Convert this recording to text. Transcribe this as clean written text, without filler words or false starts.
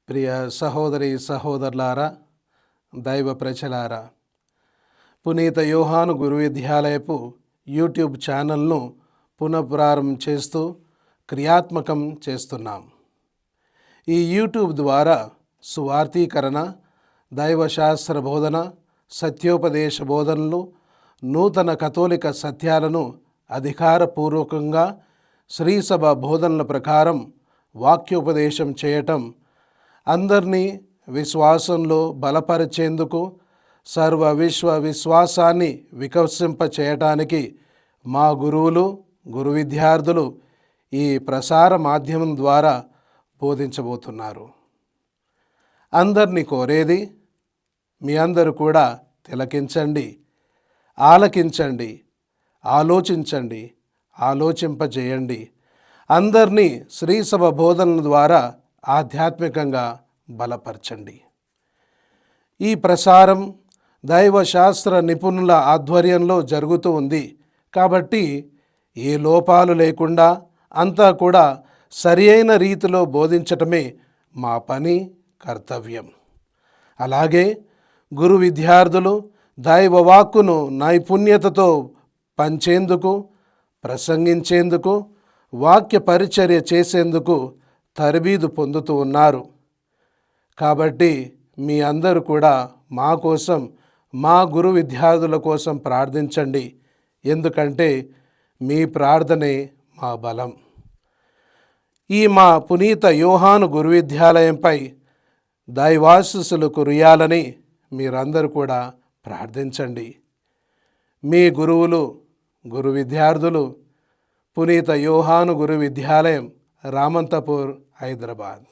ప్రియ సహోదరి సహోదరులారా, దైవ ప్రజలారా, పునీత యోహాను గురు విద్యాలయపు యూట్యూబ్ ఛానల్ను పునఃప్రారంభం చేస్తూ క్రియాత్మకం చేస్తున్నాం. ఈ యూట్యూబ్ ద్వారా సువార్తీకరణ, దైవశాస్త్ర బోధన, సత్యోపదేశ బోధనలు, నూతన కథోలిక సత్యాలను అధికారపూర్వకంగా శ్రీసభ బోధనల ప్రకారం వాక్యోపదేశం చేయటం, అందరినీ విశ్వాసంలో బలపరిచేందుకు, సర్వ విశ్వాసాన్ని వికసింప చేయటానికి మా గురువులు, గురు విద్యార్థులు ఈ ప్రసార మాధ్యమం ద్వారా బోధించబోతున్నారు. అందరినీ కోరేది, మీ అందరూ కూడా తిలకించండి, ఆలకించండి, ఆలోచించండి, ఆలోచింపజేయండి. అందరినీ శ్రీసభ బోధనల ద్వారా ఆధ్యాత్మికంగా బలపరచండి. ఈ ప్రసారం దైవశాస్త్ర నిపుణుల ఆధ్వర్యంలో జరుగుతూ ఉంది కాబట్టి ఏ లోపాలు లేకుండా అంతా కూడా సరి అయిన రీతిలో బోధించటమే మా పని, కర్తవ్యం. అలాగే గురు విద్యార్థులు దైవవాక్కును నైపుణ్యతతో పంచేందుకు, ప్రసంగించేందుకు, వాక్య పరిచర్య చేసేందుకు తరబీదు పొందుతూ ఉన్నారు. కాబట్టి మీ అందరూ కూడా మా కోసం, మా గురు విద్యార్థుల కోసం ప్రార్థించండి. ఎందుకంటే మీ ప్రార్థనే మా బలం. ఈ మా పునీత యోహాను గురు విద్యాలయంపై దైవాశీస్సులు కురియాలని మీరందరూ కూడా ప్రార్థించండి. మీ గురువులు, గురు విద్యార్థులు, పునీత యోహాను గురు విద్యాలయం, రామంతపూర్, హైదరాబాద్.